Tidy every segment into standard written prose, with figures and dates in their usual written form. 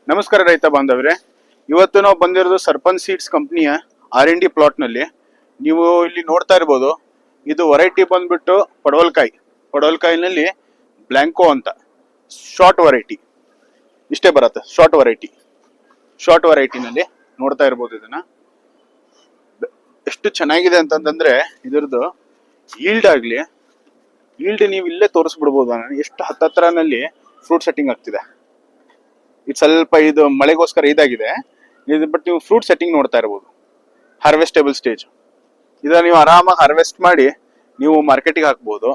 ನಮಸ್ಕಾರ ರೈತ ಬಾಂಧವರೇ. ಇವತ್ತು ನಾವು ಬಂದಿರೋದು ಸರ್ಪಂಚ್ ಸೀಡ್ಸ್ ಕಂಪ್ನಿಯ R&D ಪ್ಲಾಟ್ ನಲ್ಲಿ. ನೀವು ಇಲ್ಲಿ ನೋಡ್ತಾ ಇರ್ಬೋದು, ಇದು ವೆರೈಟಿ ಬಂದ್ಬಿಟ್ಟು ಪಡವಲ್ಕಾಯಿನಲ್ಲಿ ಬ್ಲಾಂಕೋ ಅಂತ ಶಾರ್ಟ್ ವೆರೈಟಿ. ಇಷ್ಟೇ ಬರುತ್ತೆ, ಶಾರ್ಟ್ ವೆರೈಟಿನಲ್ಲಿ ನೋಡ್ತಾ ಇರ್ಬೋದು. ಇದನ್ನ ಎಷ್ಟು ಚೆನ್ನಾಗಿದೆ ಅಂತಂದ್ರೆ ಇದರದ್ದು ಈಲ್ಡ್ ನೀವು ಇಲ್ಲೇ ತೋರಿಸ್ಬಿಡ್ಬೋದು. ಎಷ್ಟು ಹತ್ತತ್ರನಲ್ಲಿ ಫ್ರೂಟ್ ಸೆಟ್ಟಿಂಗ್ ಆಗ್ತಿದೆ. ಇದು ಸ್ವಲ್ಪ ಇದು ಮಳೆಗೋಸ್ಕರ ಇದಾಗಿದೆ ಇದು, ಬಟ್ ನೀವು ಫ್ರೂಟ್ ಸೆಟ್ಟಿಂಗ್ ನೋಡ್ತಾ ಇರ್ಬೋದು. ಹಾರ್ವೆಸ್ಟೇಬಲ್ ಸ್ಟೇಜ್. ಇದನ್ನ ನೀವು ಆರಾಮಾಗಿ ಹಾರ್ವೆಸ್ಟ್ ಮಾಡಿ ನೀವು ಮಾರ್ಕೆಟಿಗೆ ಹಾಕ್ಬೋದು.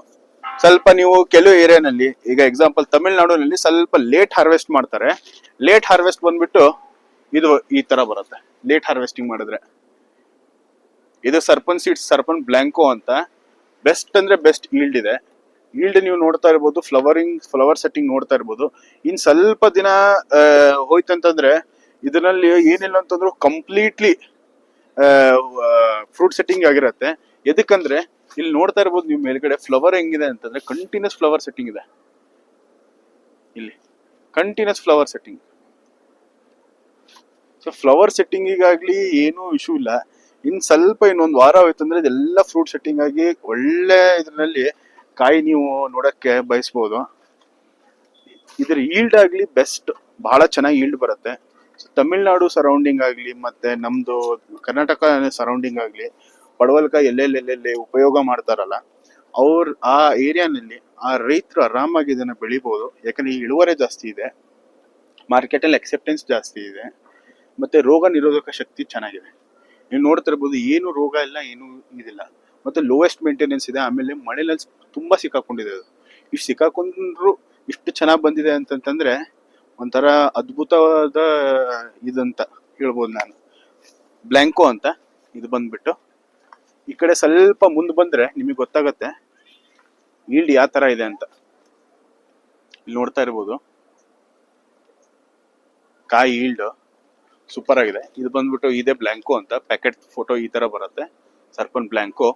ಸ್ವಲ್ಪ ನೀವು ಕೆಲವು ಏರಿಯಾನಲ್ಲಿ, ಈಗ ಎಕ್ಸಾಂಪಲ್ ತಮಿಳ್ನಾಡಿನಲ್ಲಿ ಸ್ವಲ್ಪ ಲೇಟ್ ಹಾರ್ವೆಸ್ಟ್ ಮಾಡ್ತಾರೆ. ಲೇಟ್ ಹಾರ್ವೆಸ್ಟ್ ಬಂದ್ಬಿಟ್ಟು ಇದು ಈ ತರ ಬರುತ್ತೆ. ಲೇಟ್ ಹಾರ್ವೆಸ್ಟಿಂಗ್ ಮಾಡಿದ್ರೆ ಇದು ಸರ್ಪನ್ ಬ್ಲಾಂಕೋ ಅಂತ. ಬೆಸ್ಟ್ ಅಂದ್ರೆ ಬೆಸ್ಟ್ ಈಲ್ಡ್ ಇದೆ. ಈಲ್ಡ್ ನೀವು ನೋಡ್ತಾ ಇರ್ಬೋದು, ಫ್ಲವರ್ ಸೆಟ್ಟಿಂಗ್ ನೋಡ್ತಾ ಇರ್ಬೋದು. ಇನ್ ಸ್ವಲ್ಪ ದಿನ ಹೋಯ್ತಂತಂದ್ರೆ ಇದರಲ್ಲಿ ಏನಿಲ್ಲ ಅಂತಂದ್ರು ಕಂಪ್ಲೀಟ್ಲಿ ಫ್ರೂಟ್ ಸೆಟ್ಟಿಂಗ್ ಆಗಿರತ್ತೆ. ಎದಕ್ಕಂದ್ರೆ ಇಲ್ಲಿ ನೋಡ್ತಾ ಇರ್ಬೋದು ನೀವು ಮೇಲ್ಗಡೆ ಫ್ಲವರ್ ಹೆಂಗಿದೆ ಅಂತಂದ್ರೆ ಕಂಟಿನ್ಯೂಸ್ ಫ್ಲವರ್ ಸೆಟ್ಟಿಂಗ್ ಇದೆ. ಇಲ್ಲಿ continuous flower setting. So flower ಸೆಟ್ಟಿಂಗಿಗಾಗ್ಲಿ ಏನು ಇಶ್ಯೂ ಇಲ್ಲ. ಇನ್ನೊಂದು ವಾರ ಹೋಯ್ತಂದ್ರೆ ಇದೆಲ್ಲ ಫ್ರೂಟ್ ಸೆಟ್ಟಿಂಗ್ ಆಗಿ ಒಳ್ಳೆ ಇದರಲ್ಲಿ ಕಾಯಿ ನೀವು ನೋಡಕ್ಕೆ ಬಯಸ್ಬೋದು. ಇದ್ರ ಈಲ್ಡ್ ಆಗ್ಲಿ ಬೆಸ್ಟ್, ಬಹಳ ಚೆನ್ನಾಗಿ ಈಲ್ಡ್ ಬರುತ್ತೆ. ತಮಿಳ್ನಾಡು ಸರೌಂಡಿಂಗ್ ಆಗ್ಲಿ ಮತ್ತೆ ನಮ್ದು ಕರ್ನಾಟಕ ಸರೌಂಡಿಂಗ್ ಆಗ್ಲಿ ಪಡವಲ್ಕಾಯಿ ಎಲ್ಲೆಲ್ಲೆಲ್ಲೆಲ್ಲಿ ಉಪಯೋಗ ಮಾಡ್ತಾರಲ್ಲ, ಆ ಏರಿಯಾನಲ್ಲಿ ಆ ರೈತರು ಆರಾಮಾಗಿ ಇದನ್ನ ಬೆಳಿಬಹುದು. ಯಾಕಂದ್ರೆ ಈ ಇಳುವರಿ ಜಾಸ್ತಿ ಇದೆ, ಮಾರ್ಕೆಟ್ ಅಲ್ಲಿ ಅಕ್ಸೆಪ್ಟೆನ್ಸ್ ಜಾಸ್ತಿ ಇದೆ, ಮತ್ತೆ ರೋಗ ನಿರೋಧಕ ಶಕ್ತಿ ಚೆನ್ನಾಗಿದೆ. ನೀವು ನೋಡ್ತಿರ್ಬೋದು, ಏನು ರೋಗ ಇಲ್ಲ, ಏನು ಇದಿಲ್ಲ, ಮತ್ತೆ ಲೋಯೆಸ್ಟ್ ಮೇಂಟೆನೆನ್ಸ್ ಇದೆ. ಆಮೇಲೆ ಮಳೆನಲ್ಲಿ ತುಂಬಾ ಸಿಕ್ಕಾಕೊಂಡಿದೆ. ಅದು ಇಷ್ಟು ಸಿಕ್ಕಾಕೊಂಡ್ರು ಇಷ್ಟು ಚೆನ್ನಾಗಿ ಬಂದಿದೆ ಅಂತಂತಂದ್ರೆ ಒಂಥರ ಅದ್ಭುತವಾದ ಇದಂತ ಹೇಳ್ಬೋದು ನಾನು. ಬ್ಲಾಂಕೋ ಅಂತ ಇದು ಬಂದ್ಬಿಟ್ಟು. ಈ ಕಡೆ ಸ್ವಲ್ಪ ಮುಂದೆ ಬಂದ್ರೆ ನಿಮಗೆ ಗೊತ್ತಾಗತ್ತೆ ಈಲ್ಡ್ ಯಾವ ತರ ಇದೆ ಅಂತ. ಇಲ್ಲಿ ನೋಡ್ತಾ ಇರ್ಬೋದು, ಕಾಯಿ ಈಲ್ಡ್ ಸೂಪರ್ ಆಗಿದೆ. ಇದು ಬಂದ್ಬಿಟ್ಟು ಇದೇ ಬ್ಲಾಂಕೋ ಅಂತ. ಪ್ಯಾಕೆಟ್ ಫೋಟೋ ಈ ತರ ಬರುತ್ತೆ, ಸರ್ಪನ್ ಬ್ಲಾಂಕೋ.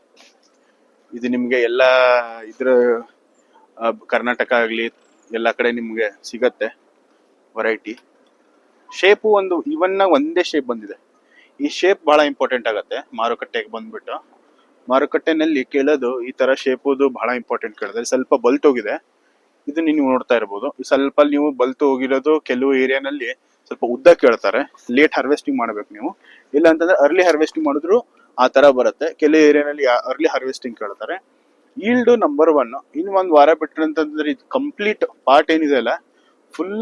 ಇದು ನಿಮ್ಗೆ ಎಲ್ಲ ಇದ್ರ ಕರ್ನಾಟಕ ಆಗ್ಲಿ ಎಲ್ಲ ಕಡೆ ನಿಮ್ಗೆ ಸಿಗತ್ತೆ ವೆರೈಟಿ. ಶೇಪು ಒಂದೇ ಶೇಪ್ ಬಂದಿದೆ. ಈ ಶೇಪ್ ಬಹಳ ಇಂಪಾರ್ಟೆಂಟ್ ಆಗತ್ತೆ ಮಾರುಕಟ್ಟೆಗೆ ಬಂದ್ಬಿಟ್ಟು. ಮಾರುಕಟ್ಟೆನಲ್ಲಿ ಕೇಳೋದು ಈ ತರ ಶೇಪುದು ಬಹಳ ಇಂಪಾರ್ಟೆಂಟ್ ಕೇಳಿದ್ರೆ. ಸ್ವಲ್ಪ ಬಲ್ತ್ ಹೋಗಿದೆ ಇದು, ನೀವು ನೋಡ್ತಾ ಇರ್ಬೋದು. ಸ್ವಲ್ಪ ನೀವು ಬಲ್ತ್ ಹೋಗಿರೋದು ಕೆಲವು ಏರಿಯಾನಲ್ಲಿ ಸ್ವಲ್ಪ ಉದ್ದ ಕೇಳ್ತಾರೆ. ಲೇಟ್ ಹಾರ್ವೆಸ್ಟಿಂಗ್ ಮಾಡ್ಬೇಕು ನೀವು, ಇಲ್ಲ ಅಂತಂದ್ರೆ ಅರ್ಲಿ ಹಾರ್ವೆಸ್ಟಿಂಗ್ ಮಾಡಿದ್ರು ಆ ತರ ಬರುತ್ತೆ. ಕೆಲವು ಏರಿಯಾನಲ್ಲಿ ಅರ್ಲಿ ಹಾರ್ವೆಸ್ಟಿಂಗ್ ಕೇಳ್ತಾರೆ. Yield number 1. ಒಂದ್ ವಾರ ಬಿಟ್ರೆ ಅಂತಂದ್ರೆ ಇದು ಕಂಪ್ಲೀಟ್ ಪಾರ್ಟ್ ಏನಿದೆ ಅಲ್ಲ, ಫುಲ್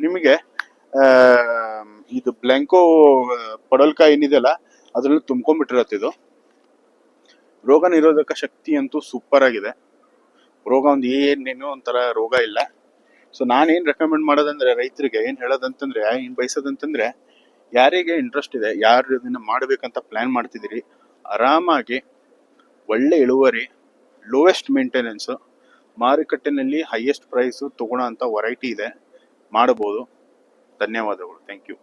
ನಿಮಗೆ ಇದು ಬ್ಲಾಂಕೋ ಪಡವಲ್ಕಾಯಿ ಏನಿದೆಯಲ್ಲ ಅದ್ರಲ್ಲಿ ತುಂಬ್ಕೊಂಡ್ಬಿಟ್ಟಿರತ್ತೆ. ಇದು ರೋಗ ನಿರೋಧಕ ಶಕ್ತಿ ಅಂತೂ ಸೂಪರ್ ಆಗಿದೆ. ರೋಗ ಏನೇನೋ ಒಂಥರ ರೋಗ ಇಲ್ಲ. ಸೊ ನಾನೇನ್ ರೆಕಮೆಂಡ್ ಮಾಡೋದಂದ್ರೆ ರೈತರಿಗೆ ಏನ್ ಹೇಳೋದಂತಂದ್ರೆ, ಏನ್ ಬಯಸೋದಂತಂದ್ರೆ, ಯಾರಿಗೆ ಇಂಟ್ರೆಸ್ಟ್ ಇದೆ, ಯಾರು ಇದನ್ನ ಮಾಡ್ಬೇಕಂತ ಪ್ಲಾನ್ ಮಾಡ್ತಿದ್ದೀರಿ, ಆರಾಮಾಗಿ ಒಳ್ಳೆ ಇಳುವರಿ, ಲೋಯೆಸ್ಟ್ ಮೇಂಟೆನೆನ್ಸ್, ಮಾರುಕಟ್ಟೆನಲ್ಲಿ ಹೈಯೆಸ್ಟ್ ಪ್ರೈಸ್ ತಗೊಳ್ಳೋ ಅಂತ ವೆರೈಟಿ ಇದೆ, ಮಾಡಬಹುದು. ಧನ್ಯವಾದಗಳು. Thank you.